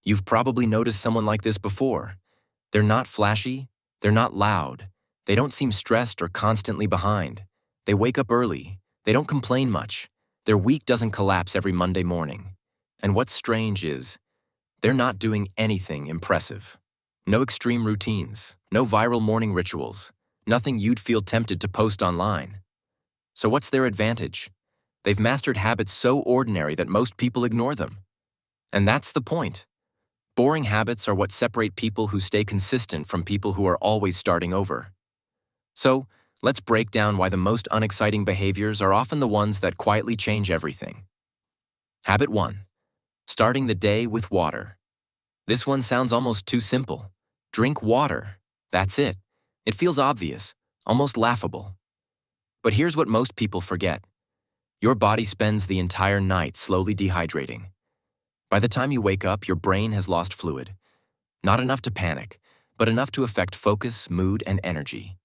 You've probably noticed someone like this before. They're not flashy, they're not loud, they don't seem stressed or constantly behind. They wake up early, they don't complain much, their week doesn't collapse every Monday morning. And what's strange is, they're not doing anything impressive. No extreme routines, no viral morning rituals, nothing you'd feel tempted to post online. So what's their advantage? They've mastered habits so ordinary that most people ignore them. And that's the point. Boring habits are what separate people who stay consistent from people who are always starting over. So, let's break down why the most unexciting behaviors are often the ones that quietly change everything. Habit 1. Starting the day with water. This one sounds almost too simple. Drink water. That's it. It feels obvious, almost laughable. But here's what most people forget. Your body spends the entire night slowly dehydrating. By the time you wake up, your brain has lost fluid. Not enough to panic, but enough to affect focus, mood, and energy.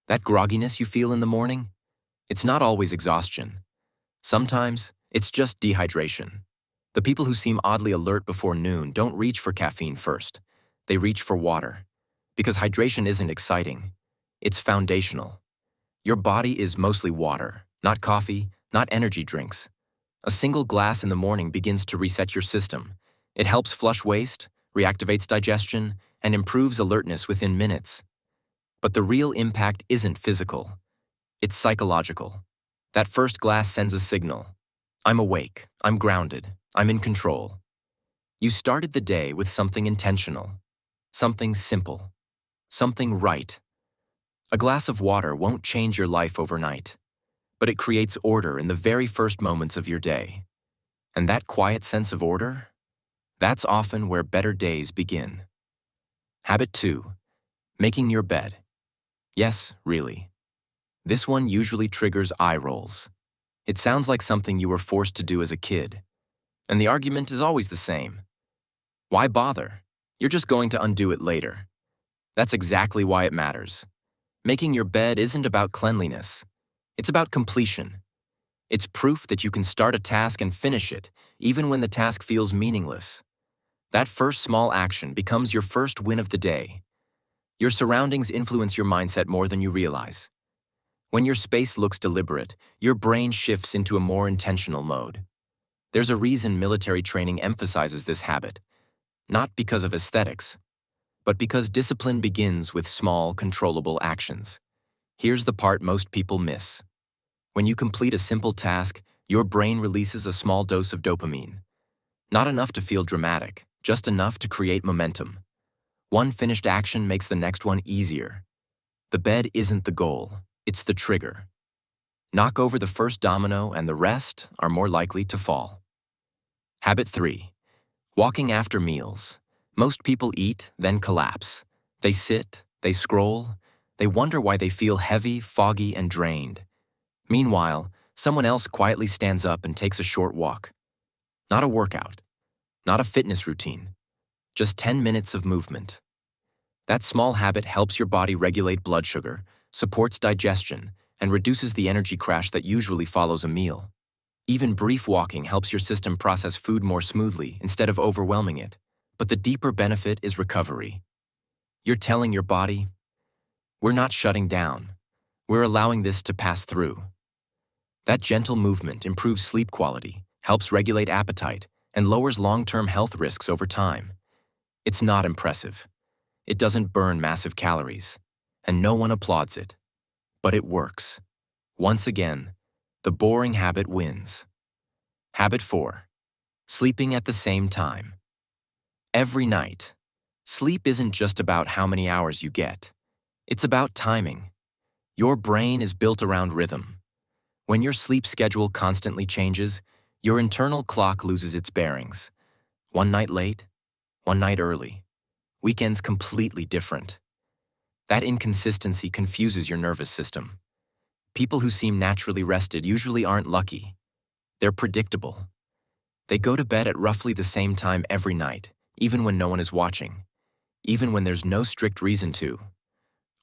That grogginess you feel in the morning? It's not always exhaustion. Sometimes, it's just dehydration. The people who seem oddly alert before noon don't reach for caffeine first. They reach for water. Because hydration isn't exciting. It's foundational. Your body is mostly water, not coffee, not energy drinks. A single glass in the morning begins to reset your system. It helps flush waste, reactivates digestion, and improves alertness within minutes. But the real impact isn't physical. It's psychological. That first glass sends a signal. I'm awake, I'm grounded, I'm in control. You started the day with something intentional, something simple, something right. A glass of water won't change your life overnight, but it creates order in the very first moments of your day. And that quiet sense of order? That's often where better days begin. Habit 2. Making your bed. Yes, really. This one usually triggers eye rolls. It sounds like something you were forced to do as a kid. And the argument is always the same. Why bother? You're just going to undo it later. That's exactly why it matters. Making your bed isn't about cleanliness. It's about completion. It's proof that you can start a task and finish it, even when the task feels meaningless. That first small action becomes your first win of the day. Your surroundings influence your mindset more than you realize. When your space looks deliberate, your brain shifts into a more intentional mode. There's a reason military training emphasizes this habit, not because of aesthetics, but because discipline begins with small, controllable actions. Here's the part most people miss. When you complete a simple task, your brain releases a small dose of dopamine. Not enough to feel dramatic, just enough to create momentum. One finished action makes the next one easier. The bed isn't the goal, it's the trigger. Knock over the first domino and the rest are more likely to fall. Habit 3. Walking after meals. Most people eat, then collapse. They sit, they scroll, they wonder why they feel heavy, foggy, and drained. Meanwhile, someone else quietly stands up and takes a short walk. Not a workout, not a fitness routine, just 10 minutes of movement. That small habit helps your body regulate blood sugar, supports digestion, and reduces the energy crash that usually follows a meal. Even brief walking helps your system process food more smoothly instead of overwhelming it. But the deeper benefit is recovery. You're telling your body, we're not shutting down. We're allowing this to pass through. That gentle movement improves sleep quality, helps regulate appetite, and lowers long-term health risks over time. It's not impressive. It doesn't burn massive calories, and no one applauds it. But it works. Once again, the boring habit wins. Habit 4. Sleeping at the same time. Every night. Sleep isn't just about how many hours you get. It's about timing. Your brain is built around rhythm. When your sleep schedule constantly changes, your internal clock loses its bearings. One night late, one night early. Weekends completely different. That inconsistency confuses your nervous system. People who seem naturally rested usually aren't lucky. They're predictable. They go to bed at roughly the same time every night, even when no one is watching, even when there's no strict reason to.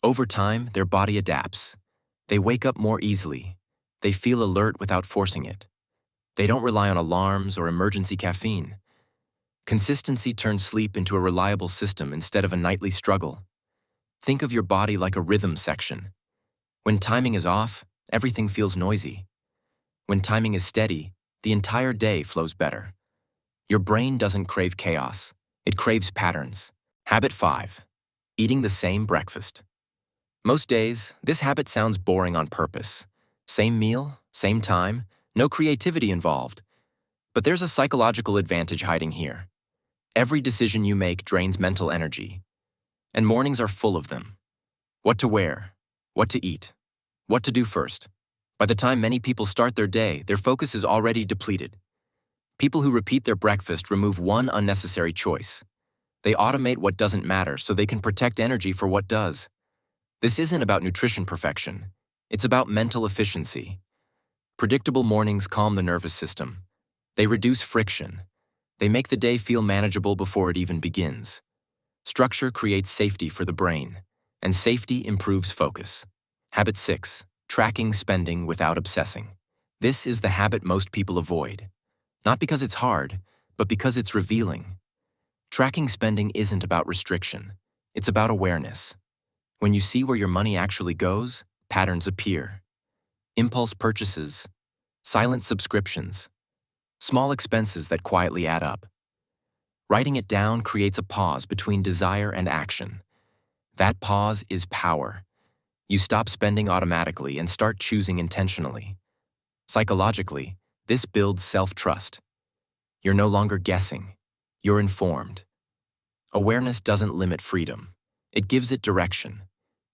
Over time, their body adapts. They wake up more easily. They feel alert without forcing it. They don't rely on alarms or emergency caffeine. Consistency turns sleep into a reliable system instead of a nightly struggle. Think of your body like a rhythm section. When timing is off, everything feels noisy. When timing is steady, the entire day flows better. Your brain doesn't crave chaos. It craves patterns. Habit 5. Eating the same breakfast. Most days, this habit sounds boring on purpose. Same meal, same time, no creativity involved. But there's a psychological advantage hiding here. Every decision you make drains mental energy. And mornings are full of them. What to wear, what to eat, what to do first. By the time many people start their day, their focus is already depleted. People who repeat their breakfast remove one unnecessary choice. They automate what doesn't matter so they can protect energy for what does. This isn't about nutrition perfection. It's about mental efficiency. Predictable mornings calm the nervous system. They reduce friction. They make the day feel manageable before it even begins. Structure creates safety for the brain, and safety improves focus. Habit 6. Tracking spending without obsessing. This is the habit most people avoid. Not because it's hard, but because it's revealing. Tracking spending isn't about restriction. It's about awareness. When you see where your money actually goes, patterns appear. Impulse purchases, silent subscriptions, small expenses that quietly add up. Writing it down creates a pause between desire and action. That pause is power. You stop spending automatically and start choosing intentionally. Psychologically, this builds self-trust. You're no longer guessing. You're informed. Awareness doesn't limit freedom. It gives it direction.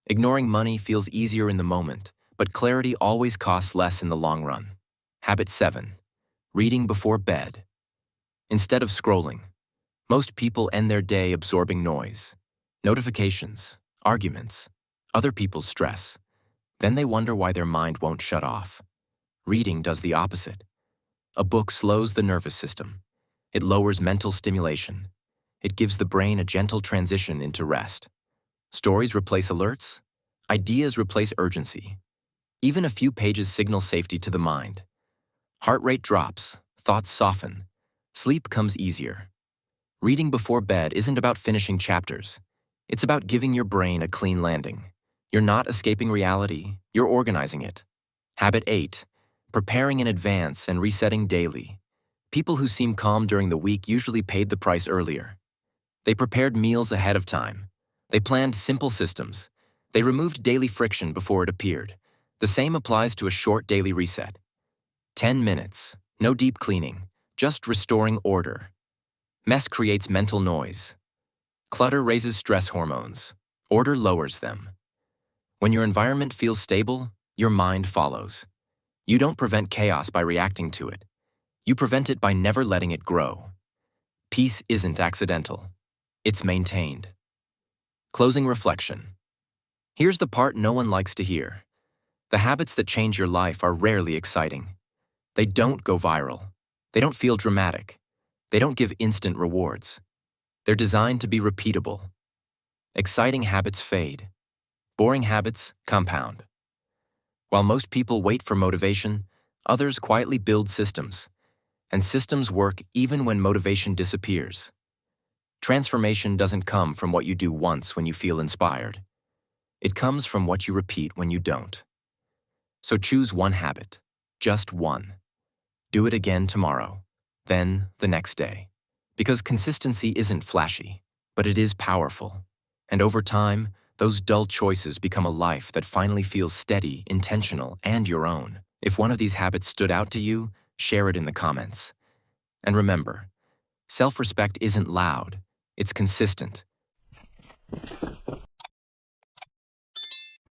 Ignoring money feels easier in the moment, but clarity always costs less in the long run. Habit 7. Reading before bed. Instead of scrolling, most people end their day absorbing noise. Notifications, arguments, other people's stress. Then they wonder why their mind won't shut off. Reading does the opposite. A book slows the nervous system. It lowers mental stimulation. It gives the brain a gentle transition into rest. Stories replace alerts. Ideas replace urgency. Even a few pages signal safety to the mind. Heart rate drops, thoughts soften. Sleep comes easier. Reading before bed isn't about finishing chapters. It's about giving your brain a clean landing. You're not escaping reality, you're organizing it. Habit 8. Preparing in advance and resetting daily. People who seem calm during the week usually paid the price earlier. They prepared meals ahead of time. They planned simple systems. They removed daily friction before it appeared. The same applies to a short daily reset. 10 minutes, no deep cleaning, just restoring order. Mess creates mental noise. Clutter raises stress hormones. Order lowers them. When your environment feels stable, your mind follows. You don't prevent chaos by reacting to it. You prevent it by never letting it grow. Peace isn't accidental. It's maintained. Closing reflection. Here's the part no one likes to hear. The habits that change your life are rarely exciting. They don't go viral. They don't feel dramatic. They don't give instant rewards. They're designed to be repeatable. Exciting habits fade. Boring habits compound. While most people wait for motivation, others quietly build systems. And systems work even when motivation disappears. Transformation doesn't come from what you do once when you feel inspired. It comes from what you repeat when you don't. So choose one habit, just one. Do it again tomorrow, then the next day. Because consistency isn't flashy, but it is powerful. And over time, those dull choices become a life that finally feels steady, intentional, and your own. If one of these habits stood out to you, share it in the comments. And remember, self-respect isn't loud, it's consistent.